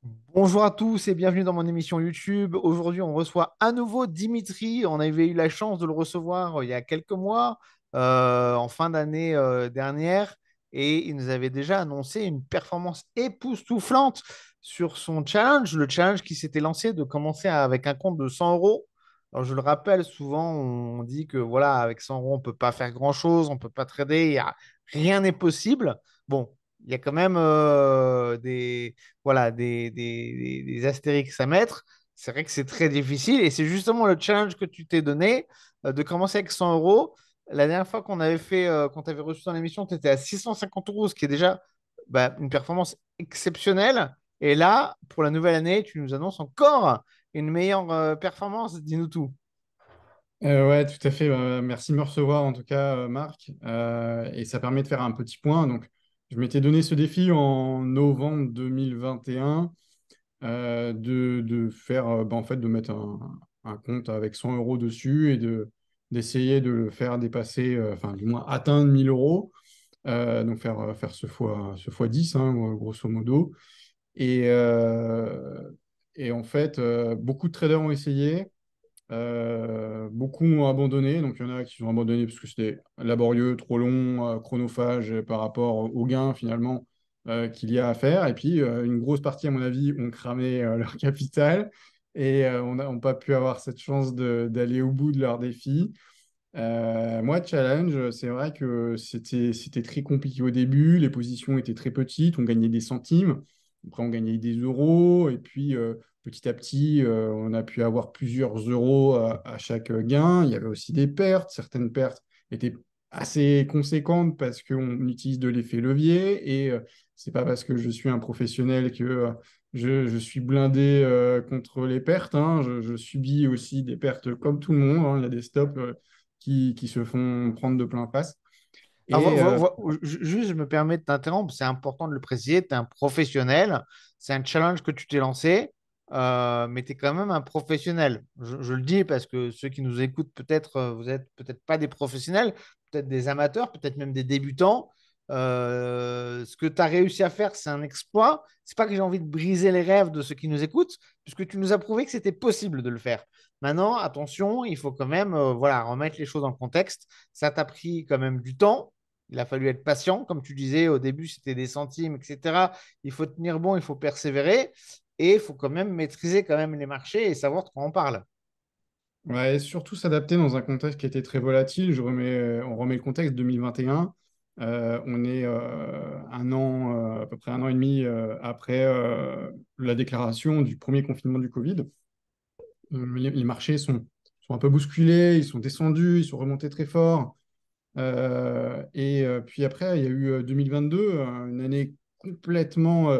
Bonjour à tous et bienvenue dans mon émission YouTube. Aujourd'hui, on reçoit à nouveau Dimitri. On avait eu la chance de le recevoir il y a quelques mois, en fin d'année dernière, et il nous avait déjà annoncé une performance époustouflante sur son challenge, le challenge qui s'était lancé de commencer avec un compte de 100 euros. Alors, je le rappelle, souvent, on dit que voilà, avec 100 euros, on ne peut pas faire grand-chose, on ne peut pas trader, rien n'est possible. Bon, il y a quand même voilà, des astérix à mettre. C'est vrai que c'est très difficile et c'est justement le challenge que tu t'es donné de commencer avec 100 euros. La dernière fois qu'on avait fait, quand tu avais reçu dans l'émission, tu étais à 650 euros, ce qui est déjà une performance exceptionnelle. Et là, pour la nouvelle année, tu nous annonces encore une meilleure performance. Dis-nous tout. Ouais, tout à fait. Merci de me recevoir, en tout cas, Marc. Et ça permet de faire un petit point. Donc, je m'étais donné ce défi en novembre 2021 de faire, en fait, de mettre un compte avec 100 euros dessus et d'essayer de le faire dépasser, enfin, du moins atteindre 1000 euros. Donc, faire ce fois 10, hein, grosso modo. Et, euh, et en fait, beaucoup de traders ont essayé. Beaucoup ont abandonné, donc il y en a qui ont abandonné parce que c'était laborieux, trop long, chronophage par rapport aux gains finalement qu'il y a à faire. Et puis une grosse partie, à mon avis, ont cramé leur capital et ont pas pu avoir cette chance d'aller au bout de leur défi. Moi, challenge, c'est vrai que c'était très compliqué au début, les positions étaient très petites, on gagnait des centimes, après on gagnait des euros, et puis petit à petit, on a pu avoir plusieurs euros à chaque gain. Il y avait aussi des pertes, certaines pertes étaient assez conséquentes parce qu'on utilise de l'effet levier, et c'est pas parce que je suis un professionnel que je suis blindé contre les pertes, hein. Je subis aussi des pertes comme tout le monde, hein. Il y a des stops. Qui se font prendre de plein face. Alors, Et juste, je me permets de t'interrompre, c'est important de le préciser, tu es un professionnel, c'est un challenge que tu t'es lancé, mais tu es quand même un professionnel. Je le dis parce que ceux qui nous écoutent, peut-être, vous êtes peut-être pas des professionnels, peut-être des amateurs, peut-être même des débutants. Ce que tu as réussi à faire, c'est un exploit. C'est pas que j'ai envie de briser les rêves de ceux qui nous écoutent, puisque tu nous as prouvé que c'était possible de le faire. Maintenant, attention, il faut quand même voilà, remettre les choses dans le contexte. Ça t'a pris quand même du temps. Il a fallu être patient, comme tu disais, au début, c'était des centimes, etc. Il faut tenir bon, il faut persévérer et il faut quand même maîtriser quand même les marchés et savoir de quoi on parle. ouais, surtout s'adapter dans un contexte qui était très volatile. On remet le contexte 2021. On est un an, à peu près un an et demi après la déclaration du premier confinement du Covid. Les marchés sont un peu bousculés, ils sont descendus, ils sont remontés très fort. Puis après, il y a eu 2022, une année complètement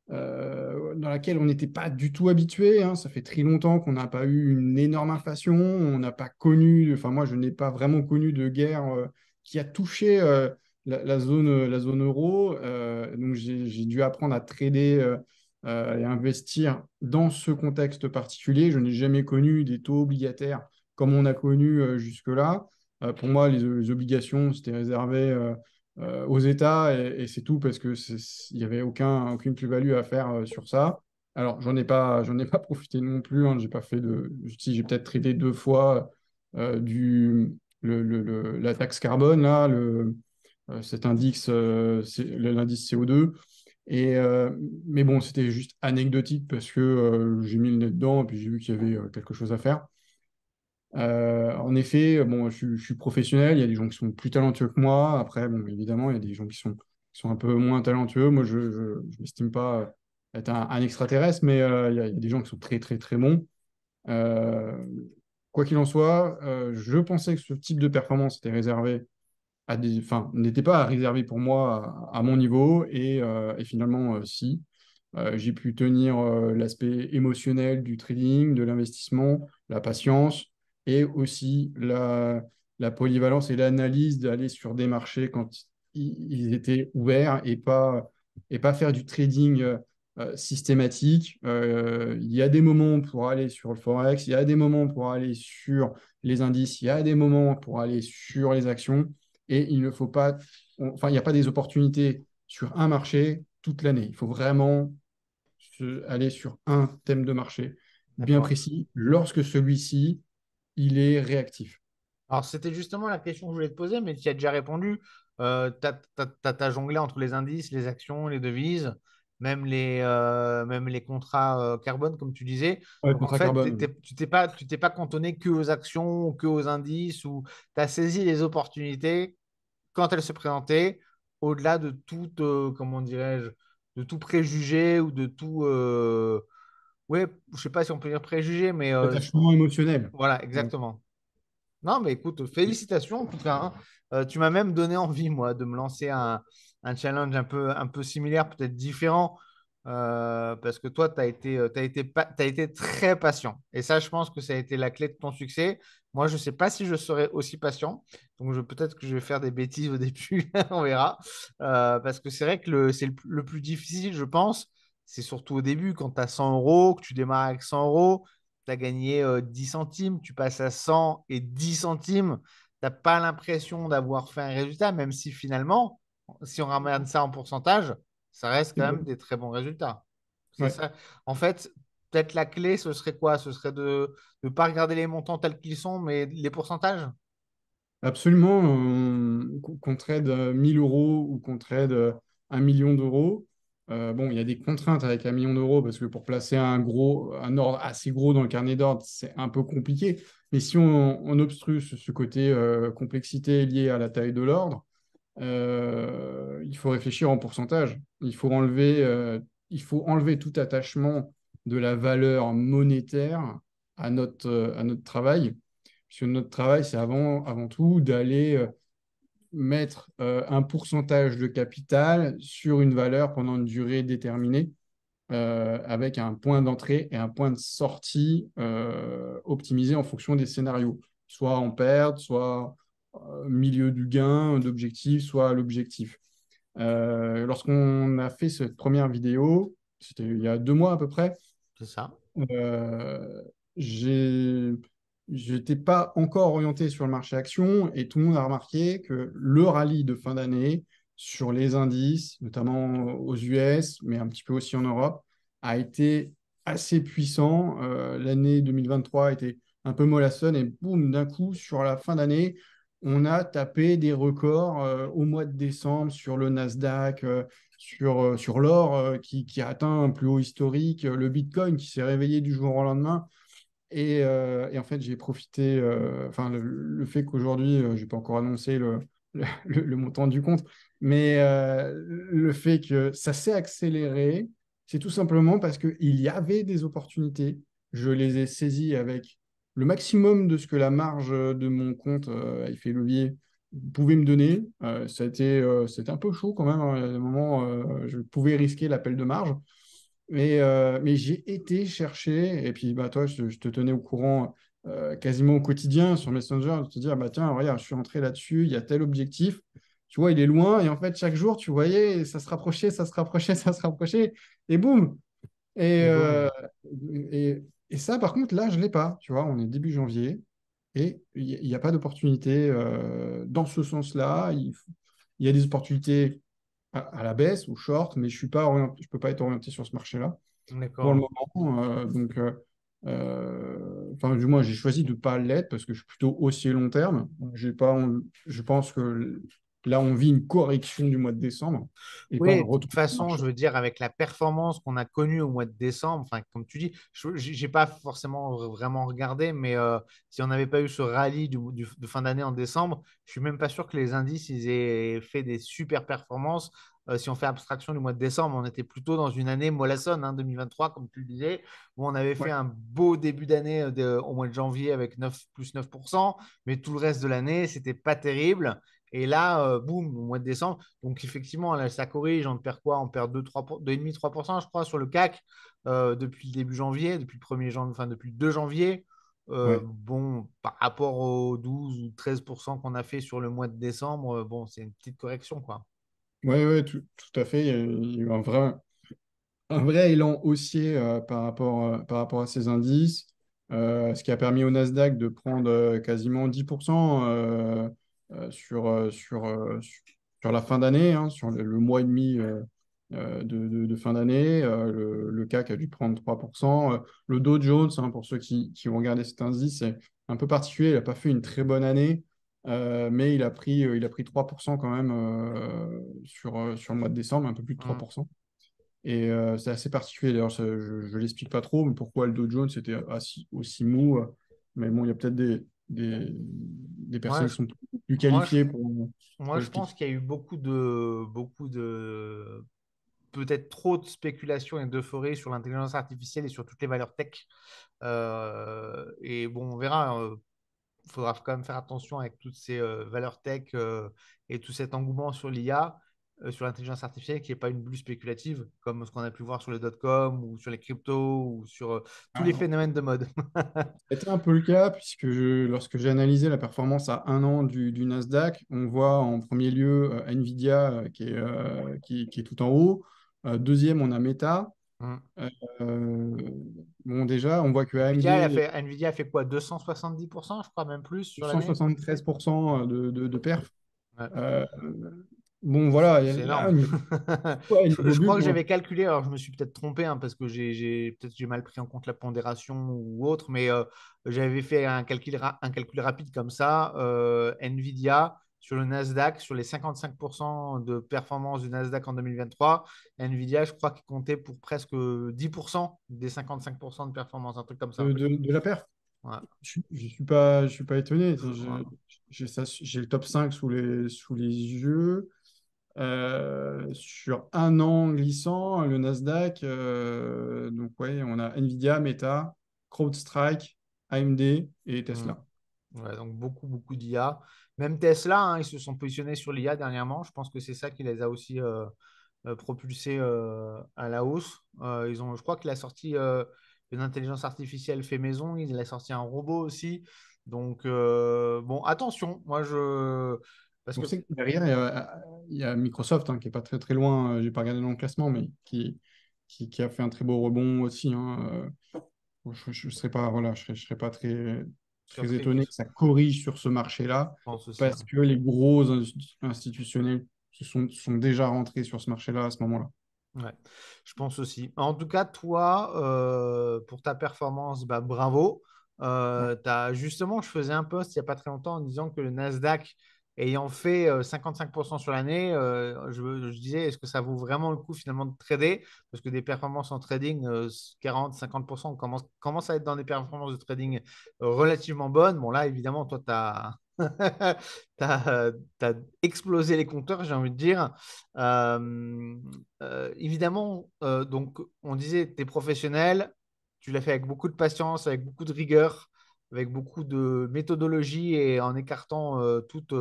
dans laquelle on n'était pas du tout habitué, hein. Ça fait très longtemps qu'on n'a pas eu une énorme inflation, on n'a pas connu, enfin moi je n'ai pas vraiment connu de guerre qui a touché la zone euro. Donc j'ai dû apprendre à trader et investir dans ce contexte particulier. Je n'ai jamais connu des taux obligataires comme on a connu jusque-là. Pour moi, les obligations, c'était réservé aux États et c'est tout parce que il n'y avait aucune plus-value à faire sur ça. Alors, j'en ai pas profité non plus, hein. J'ai pas fait si j'ai peut-être traité deux fois la taxe carbone là, cet indice, l'indice CO2. Mais bon, c'était juste anecdotique parce que j'ai mis le nez dedans et puis j'ai vu qu'il y avait quelque chose à faire. En effet, bon, je suis professionnel, il y a des gens qui sont plus talentueux que moi. Après, bon, évidemment, il y a des gens qui sont un peu moins talentueux. Moi, je m'estime pas être un extraterrestre, mais il y a des gens qui sont très, très, très bons. Euh, Quoi qu'il en soit, je pensais que ce type de performance était réservé enfin, n'était pas réservé pour moi à mon niveau, et finalement, si. J'ai pu tenir l'aspect émotionnel du trading, de l'investissement, la patience et aussi la polyvalence et l'analyse d'aller sur des marchés quand ils étaient ouverts et pas faire du trading systématique. Il y a des moments pour aller sur le Forex, il y a des moments pour aller sur les indices, il y a des moments pour aller sur les actions et il ne faut pas, enfin, il n'y a pas des opportunités sur un marché toute l'année. Il faut vraiment aller sur un thème de marché bien D'accord. précis lorsque celui-ci, il est réactif. Alors, c'était justement la question que je voulais te poser, mais tu y as déjà répondu. T'as jonglé entre les indices, les actions, les devises, même les contrats carbone, comme tu disais. Ouais, Donc, en contrat fait, carbone. tu t'es pas cantonné que aux actions ou que aux indices, ou tu as saisi les opportunités quand elles se présentaient, au-delà de tout, comment dirais-je, de tout préjugé ou de tout. Ouais, je sais pas si on peut dire préjugé, mais Attachement émotionnel. voilà, Ouais. exactement. Non, mais écoute, félicitations en tout cas, hein. Tu m'as même donné envie, moi, de me lancer un challenge un peu similaire, peut-être différent, parce que toi, t'as été très patient. Et ça, je pense que ça a été la clé de ton succès. Moi, je ne sais pas si je serai aussi patient. Donc, peut-être que je vais faire des bêtises au début, on verra. Parce que c'est vrai que le plus difficile, je pense, c'est surtout au début, quand tu as 100 euros, que tu démarres avec 100 euros tu as gagné 10 centimes, tu passes à 100 et 10 centimes, tu n'as pas l'impression d'avoir fait un résultat, même si finalement, si on ramène ça en pourcentage, ça reste C'est quand même bon. des très bons résultats. C'est Ouais. ça. En fait, peut-être la clé, ce serait quoi? Ce serait de ne pas regarder les montants tels qu'ils sont, mais les pourcentages? Absolument. Qu'on trade 1000 euros ou qu'on trade 1 million d'euros. Bon, il y a des contraintes avec 1 million d'euros parce que pour placer un ordre assez gros dans le carnet d'ordre, c'est un peu compliqué. Mais si on obstrue ce côté complexité liée à la taille de l'ordre, il faut réfléchir en pourcentage. Il faut enlever tout attachement de la valeur monétaire à notre travail. Puisque notre travail, c'est avant tout d'aller mettre un pourcentage de capital sur une valeur pendant une durée déterminée, avec un point d'entrée et un point de sortie optimisé en fonction des scénarios, soit en perte, soit milieu du gain d'objectif, soit l'objectif. Lorsqu'on a fait cette première vidéo, c'était il y a 2 mois à peu près, C'est ça. euh, j'ai, j'étais pas encore orienté sur le marché action et tout le monde a remarqué que le rallye de fin d'année sur les indices, notamment aux US, mais un petit peu aussi en Europe, a été assez puissant. L'année 2023 a été un peu mollassonne et boum, d'un coup, sur la fin d'année, on a tapé des records au mois de décembre sur le Nasdaq, sur l'or qui a atteint un plus haut historique, le Bitcoin qui s'est réveillé du jour au lendemain. Et en fait, j'ai profité, enfin, le fait qu'aujourd'hui, je n'ai pas encore annoncé le montant du compte, mais le fait que ça s'est accéléré, c'est tout simplement parce qu'il y avait des opportunités. Je les ai saisies avec le maximum de ce que la marge de mon compte, effet levier, pouvait me donner. C'était un peu chaud quand même, hein. À un moment, je pouvais risquer l'appel de marge. Mais j'ai été chercher, et puis bah, toi, je te tenais au courant quasiment au quotidien sur Messenger, de te dire, bah, tiens, regarde, je suis entré là-dessus, il y a tel objectif. Tu vois, il est loin, et en fait, chaque jour, tu voyais, ça se rapprochait, ça se rapprochait, ça se rapprochait, et boum! Et, Et euh, boum. et ça, par contre, là, je ne l'ai pas. Tu vois, on est début janvier, et il n'y a pas d'opportunité dans ce sens-là. Il y a des opportunités à la baisse ou short, mais je peux pas être orienté sur ce marché-là pour le D'accord. moment. Enfin, du moins, j'ai choisi de ne pas l'être parce que je suis plutôt haussier long terme. J'ai pas, je pense que là, on vit une correction du mois de décembre et pas un Oui, de toute retour du façon, marché. je veux dire, avec la performance qu'on a connue au mois de décembre, enfin, comme tu dis, je n'ai pas forcément vraiment regardé, mais si on n'avait pas eu ce rallye de fin d'année en décembre, je suis même pas sûr que les indices ils aient fait des super performances. Si on fait abstraction du mois de décembre, on était plutôt dans une année mollassonne, hein, 2023, comme tu le disais, où on avait fait Ouais, un beau début d'année au mois de janvier avec 9 plus 9%, mais tout le reste de l'année, c'était pas terrible. Et là, boum, au mois de décembre, donc effectivement, là, ça corrige, on perd quoi? On perd 2,5-3%, je crois, sur le CAC depuis le début janvier, depuis le 1er janvier, enfin depuis le 2 janvier. ouais, Bon, par rapport aux 12 ou 13% qu'on a fait sur le mois de décembre, bon, c'est une petite correction, quoi. ouais, tout à fait. Il y a eu un vrai élan haussier par rapport à ces indices, ce qui a permis au Nasdaq de prendre quasiment 10% sur la fin d'année, hein, sur le mois et demi de fin d'année. Le CAC a dû prendre 3%. Le Dow Jones, hein, pour ceux qui ont regardé cet indice, c'est un peu particulier. Il n'a pas fait une très bonne année, mais il a pris 3% quand même sur le mois de décembre, un peu plus de Mm. 3%. Et c'est assez particulier. D'ailleurs, je ne l'explique pas trop, mais pourquoi le Dow Jones était aussi mou. Mais bon, il y a peut-être des Ouais, personnes qui sont plus moi, je, qualifiées pour moi, je l'expliquer. pense qu'il y a eu peut-être trop de spéculation et d'euphorie sur l'intelligence artificielle et sur toutes les valeurs tech. Et bon, on verra. Il faudra quand même faire attention avec toutes ces valeurs tech et tout cet engouement sur l'IA, sur l'intelligence artificielle, qui n'est pas une bulle spéculative, comme ce qu'on a pu voir sur les dot-com ou sur les cryptos ou sur tous les phénomènes de mode. C'était un peu le cas, puisque lorsque j'ai analysé la performance à un an du Nasdaq, on voit en premier lieu Nvidia qui est tout en haut. Deuxième, on a Meta. Mm. Euh, bon, déjà, on voit que AMD, Nvidia a fait quoi? 270%, je crois, même plus sur l'année? 173% de perf. Ouais. Euh, bon, voilà, C'est là, énorme. ouais, Je niveau crois bulle, que bon, j'avais calculé, alors je me suis peut-être trompé hein, parce que peut-être j'ai mal pris en compte la pondération ou autre, mais j'avais fait un calcul rapide comme ça. Nvidia sur le Nasdaq, sur les 55% de performance du Nasdaq en 2023, Nvidia, je crois qu'il comptait pour presque 10% des 55% de performance, un truc comme ça. de la perf. Ouais. Je suis pas étonné. Voilà. J'ai le top 5 sous les yeux. Sur un an glissant, le Nasdaq, donc ouais, on a Nvidia, Meta, CrowdStrike, AMD et Mm. Tesla. Ouais, donc beaucoup d'IA. Même Tesla, hein, ils se sont positionnés sur l'IA dernièrement. Je pense que c'est ça qui les a aussi propulsés à la hausse. Je crois qu'il a sorti une intelligence artificielle fait maison. Il a sorti un robot aussi. Donc, bon, attention. Parce On que sait que derrière, il y a Microsoft, hein, qui n'est pas très très loin, j'ai pas regardé dans le classement, mais qui a fait un très beau rebond aussi, hein. Je serais pas, voilà, je serais pas très, très surpris, étonné je que ça corrige sur ce marché-là, pense aussi, parce hein. que les gros institutionnels sont déjà rentrés sur ce marché-là à ce moment-là. Ouais, je pense aussi. En tout cas, toi, pour ta performance, bah, bravo. Justement, je faisais un post il n'y a pas très longtemps en disant que le Nasdaq, ayant fait 55% sur l'année, je disais, est-ce que ça vaut vraiment le coup finalement de trader? Parce que des performances en trading, 40-50%, on commence à être dans des performances de trading relativement bonnes. Bon, là, évidemment, toi, tu as... t'as explosé les compteurs, j'ai envie de dire. Euh, évidemment, donc on disait, tu es professionnel, tu l'as fait avec beaucoup de patience, avec beaucoup de rigueur, avec beaucoup de méthodologie et en écartant toute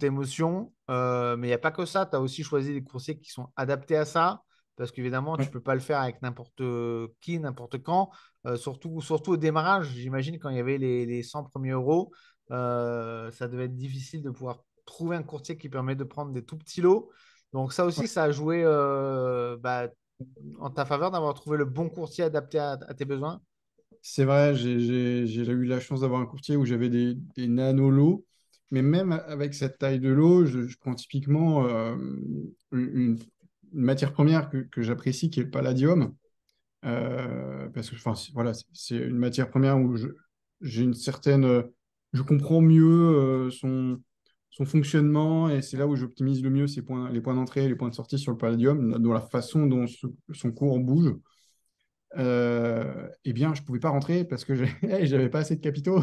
émotion. Mais il n'y a pas que ça, tu as aussi choisi des coursiers qui sont adaptés à ça, parce qu'évidemment, tu ne Ouais. peux pas le faire avec n'importe qui, n'importe quand, surtout au démarrage. J'imagine quand il y avait les 100 premiers euros, ça devait être difficile de pouvoir trouver un courtier qui permet de prendre des tout petits lots. Donc ça aussi, ça a joué bah, en ta faveur d'avoir trouvé le bon courtier adapté à tes besoins. C'est vrai, j'ai eu la chance d'avoir un courtier où j'avais des nano-lots, mais même avec cette taille de lot, je prends typiquement une, une matière première que j'apprécie, qui est le palladium. Parce que enfin, voilà, c'est une matière première où j'ai une certaine, je comprends mieux son fonctionnement, et c'est là où j'optimise le mieux les points d'entrée et les points de sortie sur le palladium, dans la façon dont son cours bouge. Eh bien, je ne pouvais pas rentrer parce que j'avais pas assez de capitaux.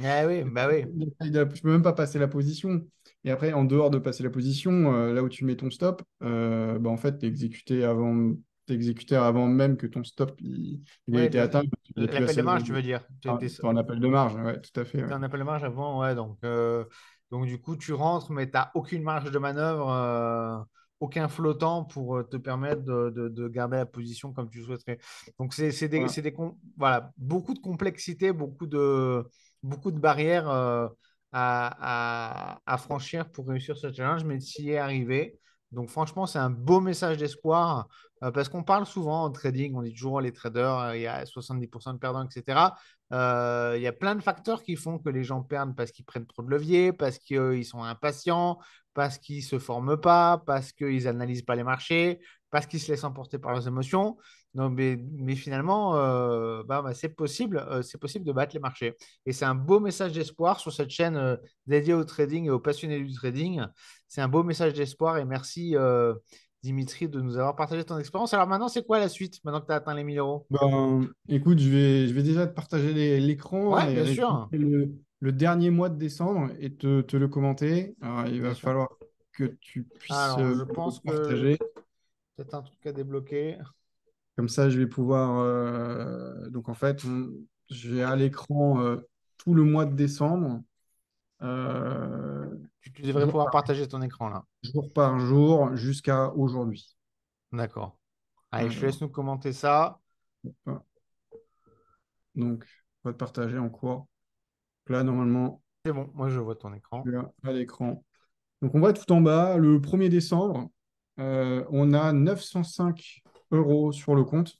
Ah oui, bah oui. Je peux même pas passer la position. Et après, en dehors de passer la position, là où tu mets ton stop, bah, en fait, t'es exécuté avant même que ton stop il ait Ouais, été atteint. Tu n'es plus l'appel de assez, marge, tu veux dire. t'es en appel de marge. Ouais, tout à fait. Tu Ouais. en appel de marge avant, ouais. Donc du coup, tu rentres, mais tu n'as aucune marge de manœuvre, aucun flottant pour te permettre de garder la position comme tu souhaiterais. Donc Voilà. voilà, beaucoup de complexité, beaucoup de barrières à franchir pour réussir ce challenge, mais tu y es arrivé. Donc franchement, c'est un beau message d'espoir parce qu'on parle souvent en trading, on dit toujours les traders, il y a 70% de perdants, etc. Il y a plein de facteurs qui font que les gens perdent parce qu'ils prennent trop de levier, parce qu'ils sont impatients, parce qu'ils ne se forment pas, parce qu'ils n'analysent pas les marchés, parce qu'ils se laissent emporter par leurs émotions. Non, mais finalement, c'est possible de battre les marchés. Et c'est un beau message d'espoir sur cette chaîne dédiée au trading et aux passionnés du trading. C'est un beau message d'espoir et merci Dimitri de nous avoir partagé ton expérience. Alors maintenant, c'est quoi la suite, maintenant que tu as atteint les 1000 euros? Ben, écoute, je vais déjà te partager l'écran Ouais, et bien résumer sûr, le dernier mois de décembre et te le commenter. Alors, il bien va sûr. falloir que tu puisses Alors, je le pense que partager. peut-être un truc à débloquer. Comme ça, je vais pouvoir. Donc, en fait, j'ai à l'écran tout le mois de décembre, euh, Tu devrais jour pouvoir par partager ton écran là. jour, par jour jusqu'à aujourd'hui. D'accord. Allez, je te Alors, laisse nous commenter ça. hop, donc, on va te partager en cours. Là, normalement, C'est bon, moi je vois ton tu écran. as à l'écran. Donc, on voit tout en bas, le 1er décembre, on a 905 euros sur le compte.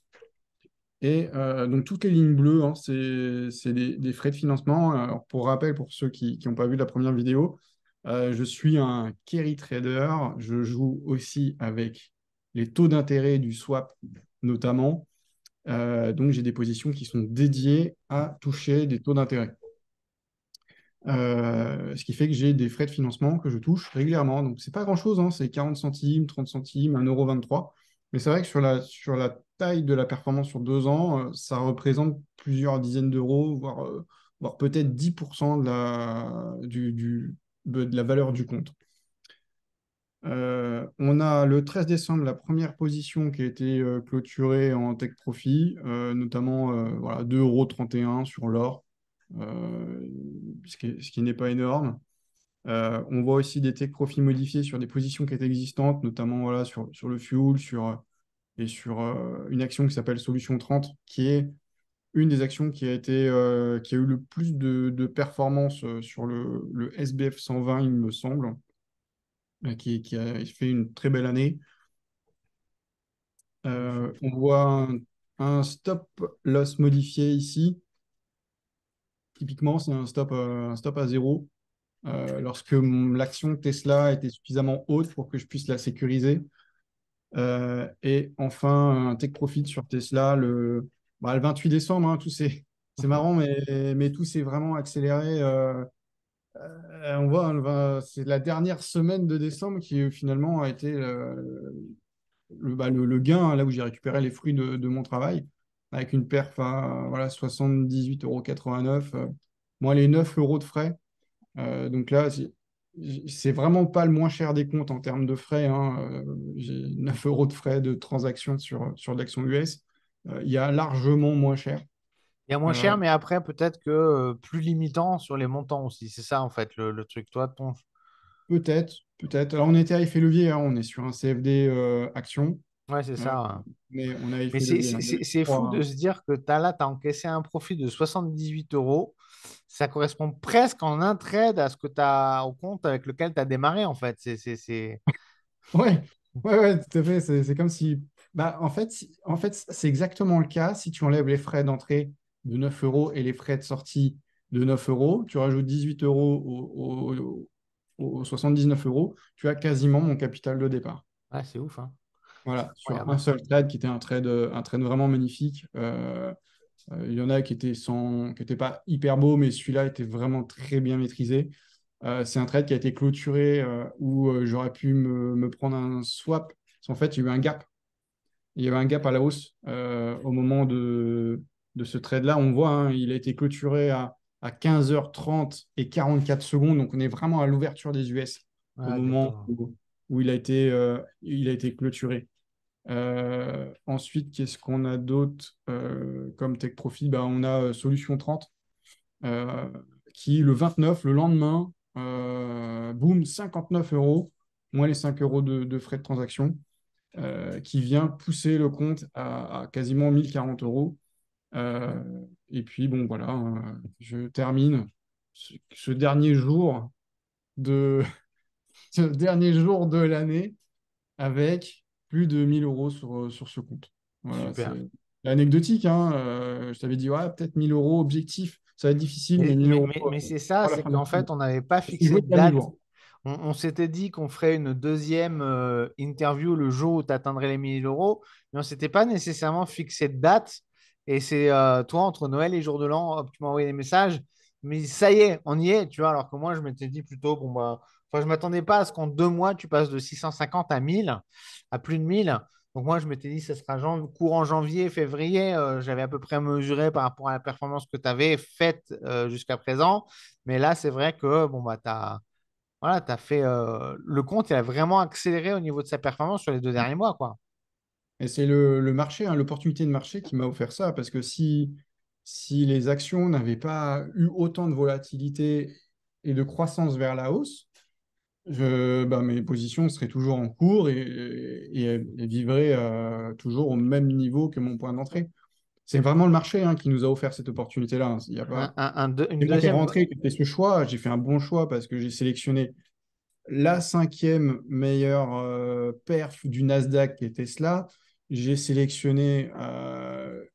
Et donc, toutes les lignes bleues, hein, c'est des frais de financement. Alors, pour rappel, pour ceux qui n'ont pas vu la première vidéo, je suis un carry trader. Je joue aussi avec les taux d'intérêt du swap, notamment. Donc, j'ai des positions qui sont dédiées à toucher des taux d'intérêt. Ce qui fait que j'ai des frais de financement que je touche régulièrement. Donc, c'est pas grand-chose, hein, c'est 40 centimes, 30 centimes, 1,23 €. Mais c'est vrai que sur la taille de la performance sur 2 ans, ça représente plusieurs dizaines d'euros, voire peut-être 10% de la valeur du compte. On a le 13 décembre la première position qui a été clôturée en take profit, notamment voilà, 2,31 € sur l'or, euh, ce qui n'est pas énorme. On voit aussi des take profits modifiés sur des positions qui étaient existantes, notamment voilà, sur le fuel et sur une action qui s'appelle Solution 30, qui est une des actions qui a eu le plus de performance sur le SBF 120, il me semble, qui a fait une très belle année. On voit un stop loss modifié ici. Typiquement, c'est un stop à zéro. Lorsque l'action Tesla était suffisamment haute pour que je puisse la sécuriser. Et enfin, un take profit sur Tesla le 28 décembre. Hein, c'est marrant, mais tout s'est vraiment accéléré. On voit, hein, c'est la dernière semaine de décembre qui finalement a été le gain, hein, là où j'ai récupéré les fruits de mon travail, avec une perf à voilà, 78,89 €. Moi, les 9 euros de frais. Donc là, c'est vraiment pas le moins cher des comptes en termes de frais, hein. J'ai 9 euros de frais de transaction sur de l'action US. Il y a largement moins cher. Il y a moins Euh, cher, mais après, peut-être que plus limitant sur les montants aussi. C'est ça, en fait, le truc. Toi, peut-être, peut-être. Alors, on était à effet levier, hein, on est sur un CFD action, Ouais, c'est euh, ça, hein. mais on a Mais effet levier. Hein. c'est fou de se dire que là, tu as encaissé un profit de 78 euros. Ça correspond presque en un trade à ce que tu as au compte avec lequel tu as démarré, en fait. Ouais, ouais, tout à fait. C'est comme si. Bah, en fait, c'est exactement le cas. Si tu enlèves les frais d'entrée de 9 euros et les frais de sortie de 9 euros, tu rajoutes 18 euros aux 79 euros, tu as quasiment mon capital de départ. Ouais, c'est ouf, hein. C'est Voilà, sur un incroyable. seul trade qui était un trade vraiment magnifique. Il y en a qui étaient pas hyper beaux, mais celui-là était vraiment très bien maîtrisé. C'est un trade qui a été clôturé où j'aurais pu me prendre un swap. En fait, il y a eu un gap. Il y avait un gap à la hausse au moment de ce trade-là. On voit, hein, il a été clôturé à 15h30 et 44 secondes. Donc, on est vraiment à l'ouverture des US au Ouais, moment exactement. où il a été clôturé. Ensuite, qu'est-ce qu'on a d'autre comme take profit? Bah, on a Solution 30 euh, qui, le 29, le lendemain, boum, 59 euros, moins les 5 euros de frais de transaction, qui vient pousser le compte à quasiment 1040 euros. Euh, et puis, bon, voilà, je termine ce dernier jour de, ce dernier jour de l'année avec plus de 1000 euros sur ce compte. Voilà, Super. c'est anecdotique, hein. Je t'avais dit, ouais, peut-être 1000 euros objectif, ça va être difficile, mais 1000 euros Mais c'est ça, à la c'est fin de qu'en la semaine. fait, on n'avait pas Ça s'est fixé joué de dernier date. jour. On s'était dit qu'on ferait une deuxième interview le jour où tu atteindrais les 1 000 euros, mais on s'était pas nécessairement fixé de date. Et c'est toi, entre Noël et jour de l'an, hop, tu m'as envoyé des messages. Mais ça y est, on y est, tu vois. Alors que moi, je m'étais dit plutôt, bon, bah, enfin, je m'attendais pas à ce qu'en 2 mois, tu passes de 650 à 1000, à plus de 1000. Donc moi, je m'étais dit, ça sera courant janvier, février. J'avais à peu près mesuré par rapport à la performance que tu avais faite jusqu'à présent. Mais là, c'est vrai que bon, bah, tu as, voilà, t'as fait, le compte, il a vraiment accéléré au niveau de sa performance sur les 2 derniers mois, quoi. Et c'est le marché, hein, l'opportunité de marché qui m'a offert ça, parce que si les actions n'avaient pas eu autant de volatilité et de croissance vers la hausse, mes positions seraient toujours en cours et vivraient toujours au même niveau que mon point d'entrée. C'est vraiment le marché, hein, qui nous a offert cette opportunité-là, hein. Il y a pas... Une C'est moi qui est deuxième. rentré, qui ai fait ce choix. J'ai fait un bon choix parce que j'ai sélectionné la cinquième meilleure perf du Nasdaq, qui est Tesla. J'ai sélectionné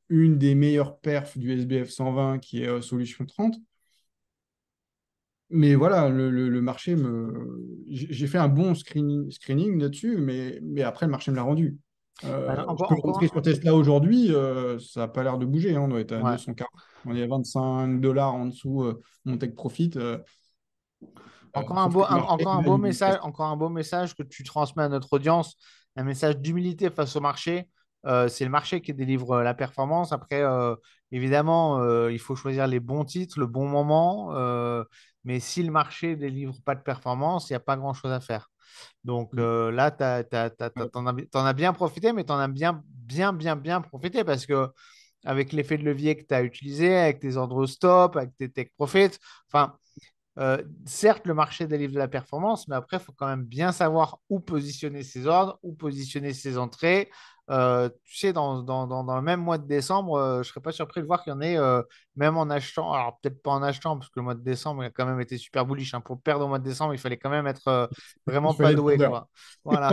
une des meilleures perfs du SBF 120, qui est Solution 30. Mais voilà, le marché J'ai fait un bon screening là-dessus, mais après, le marché me l'a rendu. Je Encore, peux rentrer sur encore, Tesla aujourd'hui, ça n'a pas l'air de bouger, hein. On doit être à ouais. 240. On est à 25 dollars en dessous mon take profit. Sauf que le marché, Encore un là, beau il message, reste. encore un beau message que tu transmets à notre audience, un message d'humilité face au marché. C'est le marché qui délivre la performance. Après, évidemment, il faut choisir les bons titres, le bon moment. Mais si le marché ne délivre pas de performance, il n'y a pas grand-chose à faire. Donc là, t'en as bien profité, mais t'en as bien, bien, bien, bien profité parce que avec l'effet de levier que tu as utilisé, avec tes ordres stop, avec tes take profits, enfin, certes, le marché délivre de la performance, mais après, il faut quand même bien savoir où positionner ses ordres, où positionner ses entrées. Tu sais, dans le même mois de décembre, je ne serais pas surpris de voir qu'il y en ait, même en achetant, alors peut-être pas en achetant, parce que le mois de décembre il a quand même été super bullish, hein. Pour perdre au mois de décembre, il fallait quand même être Il vraiment pas fallait être doué, vendeur. quoi. Voilà.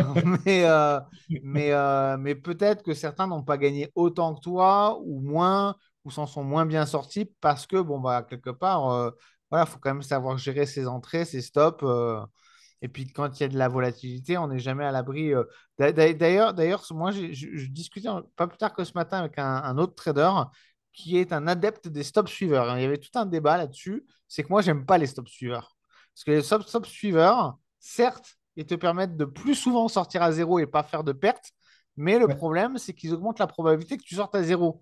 Mais peut-être que certains n'ont pas gagné autant que toi, ou moins, ou s'en sont moins bien sortis, parce que, bon, bah, quelque part, voilà, il faut quand même savoir gérer ses entrées, ses stops. Et puis, quand il y a de la volatilité, on n'est jamais à l'abri. D'ailleurs, moi, je discutais pas plus tard que ce matin avec un autre trader qui est un adepte des stop suiveurs, hein. Il y avait tout un débat là-dessus. C'est que moi, j'aime pas les stop suiveurs. Parce que les stop suiveurs, certes, ils te permettent de plus souvent sortir à zéro et pas faire de pertes. Mais le Ouais. problème, c'est qu'ils augmentent la probabilité que tu sortes à zéro,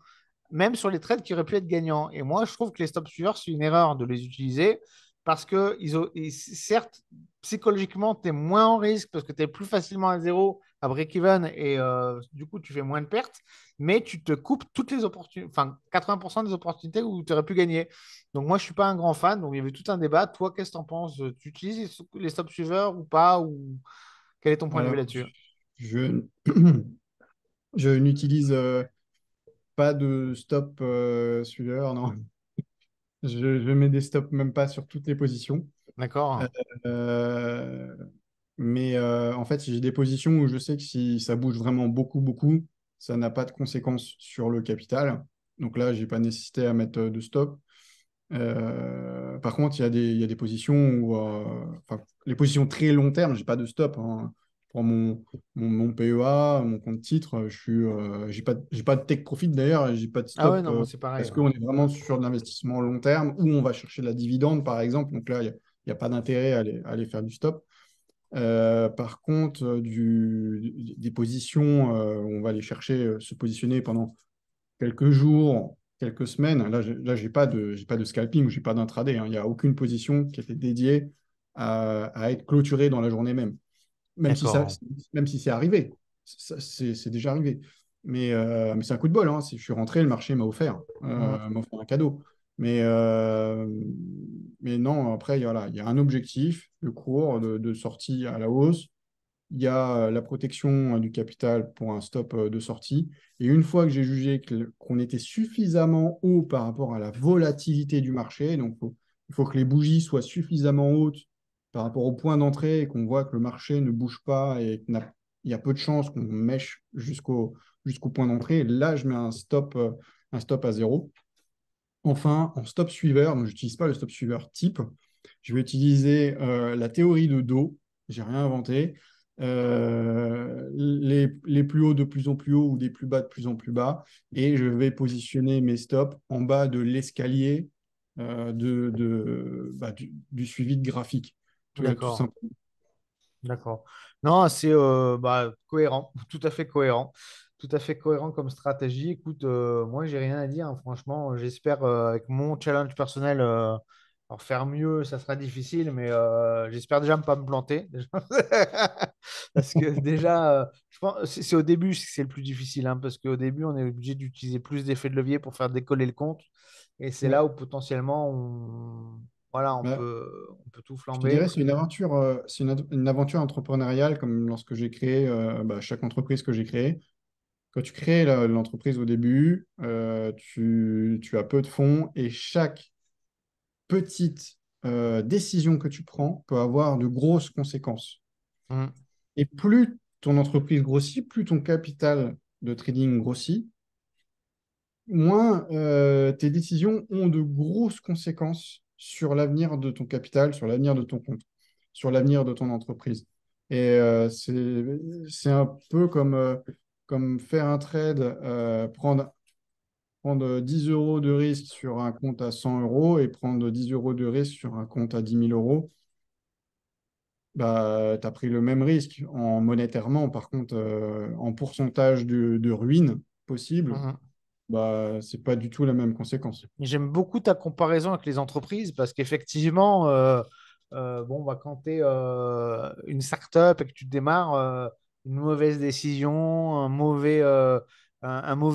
même sur les trades qui auraient pu être gagnants. Et moi, je trouve que les stop suiveurs, c'est une erreur de les utiliser parce que, certes, psychologiquement, tu es moins en risque parce que tu es plus facilement à zéro, à break-even, et du coup, tu fais moins de pertes, mais tu te coupes toutes les opportunités, enfin 80% des opportunités où tu aurais pu gagner. Donc, moi, je ne suis pas un grand fan. Donc, il y avait tout un débat. Toi, qu'est-ce que tu en penses? Tu utilises les stop suiveurs ou pas? Ou quel est ton point de vue Alors, là-dessus? je, je n'utilise pas de stop suiveur, non. Je mets des stops même pas sur toutes les positions. D'accord? Euh, en fait, j'ai des positions où je sais que si ça bouge vraiment beaucoup, beaucoup, ça n'a pas de conséquences sur le capital. Donc là, j'ai pas nécessité à mettre de stop. Par contre, il y a des positions où, enfin, les positions très long terme, j'ai pas de stop, hein. Je prends mon PEA, mon compte titre, j'ai pas de take profit d'ailleurs, j'ai pas de Ah ouais, stop non, moi, c'est pareil, parce ouais. qu'on est vraiment sur de l'investissement long terme où on va chercher de la dividende, par exemple. Donc là, il y a pas d'intérêt à aller faire du stop. Par contre, des positions, on va aller chercher, se positionner pendant quelques jours, quelques semaines. Là, j'ai pas de scalping, j'ai pas d'intraday, hein. Il n'y a aucune position qui était dédiée à être clôturée dans la journée même. Même si ça, D'accord. même si c'est arrivé, c'est déjà arrivé. Mais c'est un coup de bol, hein. Si je suis rentré, le marché Mm. m'a offert un cadeau. Mais, euh, mais non, après, voilà, il y a un objectif, le cours de sortie à la hausse. Il y a la protection du capital pour un stop de sortie. Et une fois que j'ai jugé qu'on était suffisamment haut par rapport à la volatilité du marché, donc il faut que les bougies soient suffisamment hautes par rapport au point d'entrée et qu'on voit que le marché ne bouge pas et il y a peu de chances qu'on mèche jusqu'au point d'entrée. Là, je mets un stop à zéro. Enfin, en stop suiveur, donc je n'utilise pas le stop suiveur type, je vais utiliser la théorie de dos. J'ai rien inventé. Les plus hauts de plus en plus haut ou des plus bas de plus en plus bas. Et je vais positionner mes stops en bas de l'escalier du suivi de graphique, tout D'accord. simplement. D'accord. Non, c'est cohérent, tout à fait cohérent. Tout à fait cohérent comme stratégie. Écoute, moi, j'ai rien à dire, hein. Franchement, j'espère avec mon challenge personnel, alors faire mieux, ça sera difficile, mais j'espère déjà ne pas me planter. Déjà. Parce que déjà, je pense c'est au début que c'est le plus difficile, hein, parce qu'au début, on est obligé d'utiliser plus d'effets de levier pour faire décoller le compte. Et c'est là Ouais. où potentiellement, voilà, Bah, on peut tout je te flamber. dirais, une aventure entrepreneuriale comme lorsque j'ai créé chaque entreprise que j'ai créée. Quand tu crées l'entreprise au début, tu as peu de fonds et chaque petite décision que tu prends peut avoir de grosses conséquences. Mm, Et plus ton entreprise grossit, plus ton capital de trading grossit, moins tes décisions ont de grosses conséquences sur l'avenir de ton capital, sur l'avenir de ton compte, sur l'avenir de ton entreprise. Et c'est un peu comme faire un trade, prendre 10 euros de risque sur un compte à 100 euros et prendre 10 euros de risque sur un compte à 10 000 euros. Bah, tu as pris le même risque en monétairement. Par contre, en pourcentage de ruine possible, mm. bah, c'est pas du tout la même conséquence. J'aime beaucoup ta comparaison avec les entreprises parce qu'effectivement, bon, bah, quand tu es une start-up et que tu démarres, une mauvaise décision, un mauvais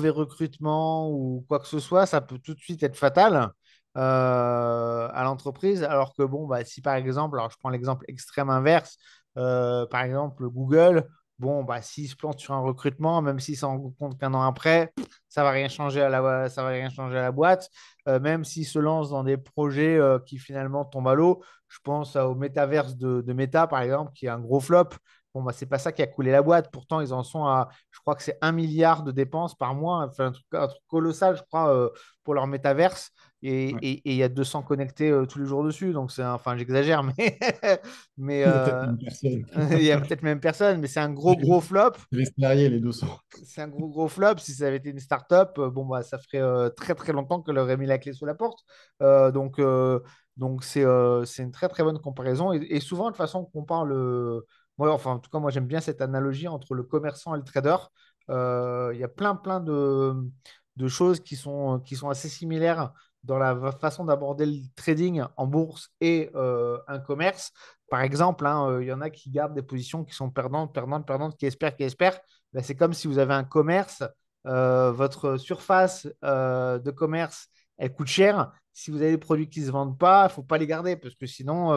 recrutement ou quoi que ce soit, ça peut tout de suite être fatal à l'entreprise. Alors que, bon, bah, si par exemple, alors je prends l'exemple extrême inverse, par exemple Google, bon, bah, s'il se plante sur un recrutement, même s'il s'en rend compte qu'un an après, ça va rien changer à la boîte. Même s'ils se lancent dans des projets qui finalement tombent à l'eau. Je pense au métaverse de Meta, par exemple, qui est un gros flop. Bon, bah, c'est pas ça qui a coulé la boîte. Pourtant, ils en sont à, je crois que c'est 1 milliard de dépenses par mois, enfin, un truc colossal, je crois, pour leur métaverse. Ouais. Et il y a 200 connectés tous les jours dessus. Donc, enfin, j'exagère, mais, mais Il y a peut-être une personne. il y a peut-être même personne, mais c'est un Je gros, gros flop. vais salarier les 200. C'est un gros, gros flop. Si ça avait été une start-up, bon, bah, ça ferait très, très longtemps qu'elle aurait mis la clé sous la porte. Donc c'est une très, très bonne comparaison. Et souvent, de toute façon, qu'on parle, moi, enfin, en tout cas, moi, j'aime bien cette analogie entre le commerçant et le trader. Il y a plein, plein de choses qui sont assez similaires dans la façon d'aborder le trading en bourse et un commerce. Par exemple, hein, il y en a qui gardent des positions qui sont perdantes, perdantes, perdantes, qui espèrent. Ben, c'est comme si vous avez un commerce, votre surface de commerce, elle coûte cher. Si vous avez des produits qui ne se vendent pas, il ne faut pas les garder parce que sinon,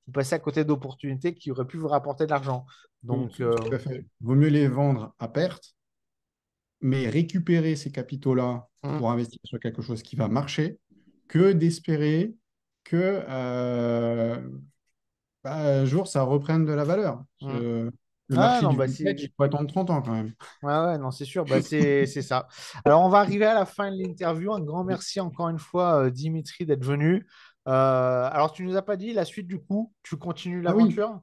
vous passez à côté d'opportunités qui auraient pu vous rapporter de l'argent. Donc, Tout à fait. Vaut mieux les vendre à perte, mais récupérer ces capitaux-là hum, pour investir sur quelque chose qui va marcher, que d'espérer que un jour ça reprenne de la valeur. hum. Le Ah marché non, du bah vintage, c'est il faut attendre 30 ans quand même. ouais, ouais, non, c'est sûr, bah, c'est ça. Alors, on va arriver à la fin de l'interview. Un grand merci encore une fois, Dimitri, d'être venu. Alors, tu nous as pas dit la suite du coup, tu continues Ah oui, l'aventure?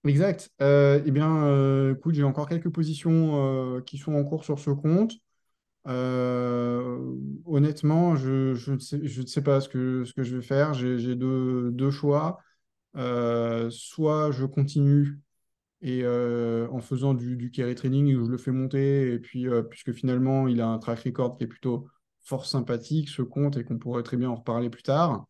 exact. Eh bien, écoute, j'ai encore quelques positions qui sont en cours sur ce compte. Honnêtement, je ne sais pas ce que je vais faire. J'ai deux choix. Soit je continue et en faisant du carry training où je le fais monter, et puis puisque finalement il a un track record qui est plutôt fort sympathique, ce compte, et qu'on pourrait très bien en reparler plus tard,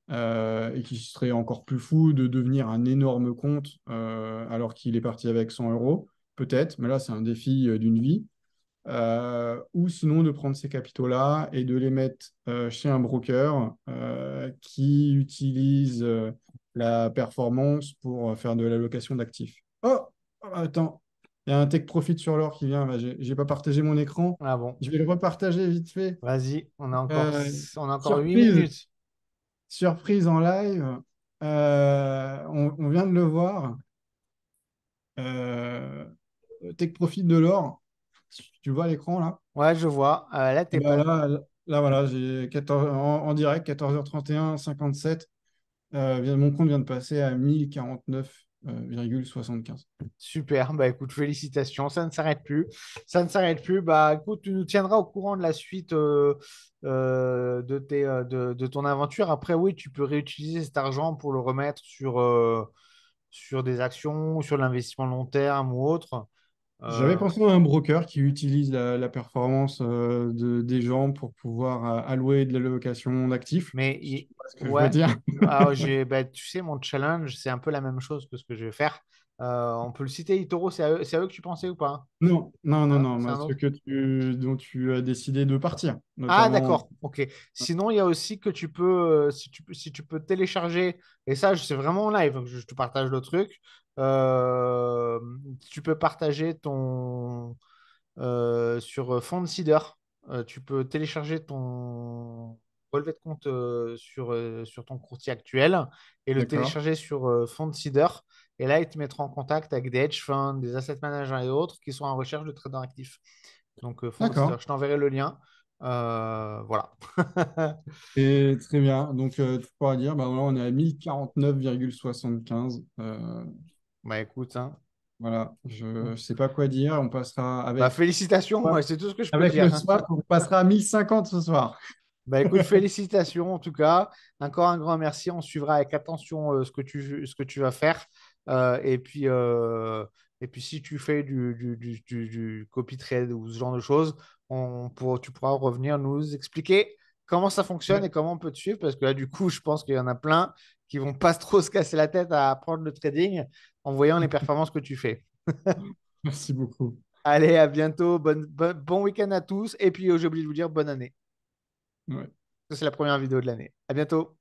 et qui serait encore plus fou de devenir un énorme compte alors qu'il est parti avec 100 euros, peut-être, mais là c'est un défi d'une vie. Ou sinon de prendre ces capitaux-là et de les mettre chez un broker qui utilise la performance pour faire de l'allocation d'actifs. Oh, attends, il y a un take profit sur l'or qui vient. Bah, j'ai pas partagé mon écran. Ah bon, Je vais le repartager vite fait. vas-y, Euh, on a encore 8 surprise, minutes. surprise en live. On vient de le voir. Euh, take profit de l'or. Tu vois l'écran là? Ouais, je vois. Là, Eh t'es ben pas. là, voilà, j'ai 14 en direct, 14h31, 57. Mon compte vient de passer à 1049. ,75. Super, bah écoute, félicitations, ça ne s'arrête plus. Ça ne s'arrête plus. Bah écoute, tu nous tiendras au courant de la suite de ton aventure. Après, oui, tu peux réutiliser cet argent pour le remettre sur des actions, sur l'investissement long terme ou autre. J'avais Euh, pensé à un broker qui utilise la performance des gens pour pouvoir allouer de l'allocation d'actifs. mais Si tu vois ce que je veux ouais, dire. alors, bah, tu sais, mon challenge, c'est un peu la même chose que ce que je vais faire. On peut le citer, Itoro, c'est à eux que tu pensais ou pas? Non, non, non, Non, non. c'est Moi, un ceux autre. dont tu as décidé de partir, Ah, notamment. d'accord, ok. Sinon, il y a aussi que tu peux, si tu peux télécharger, et ça, c'est vraiment en live, donc je te partage le truc. Euh, Tu peux partager sur Fondseeder. Tu peux télécharger ton relevé de compte sur ton courtier actuel et le D'accord, télécharger sur Fondseeder. Et là, ils te mettront en contact avec des hedge funds, des asset managers et autres qui sont en recherche de traders actifs. Donc, Fondseeder, d'accord. je t'enverrai le lien. Voilà. Et très bien. Donc, tu pourras dire, bah, voilà, on est à 1049,75. Bah écoute, hein. Voilà, je ne sais pas quoi dire. On passera Bah avec, félicitations, ouais, c'est tout ce que je peux te avec le dire. swap, on passera à 1050 ce soir. Bah écoute, félicitations en tout cas. Encore un grand merci. On suivra avec attention ce que tu vas faire. Et puis si tu fais du copy trade ou ce genre de choses, tu pourras revenir nous expliquer comment ça fonctionne Ouais. et comment on peut te suivre. Parce que là, du coup, je pense qu'il y en a plein qui vont pas trop se casser la tête à apprendre le trading en voyant les performances que tu fais. Merci beaucoup. Allez, à bientôt. Bon week-end à tous. Et puis, j'ai oublié de vous dire bonne année. Ouais. Ça, c'est la première vidéo de l'année. À bientôt.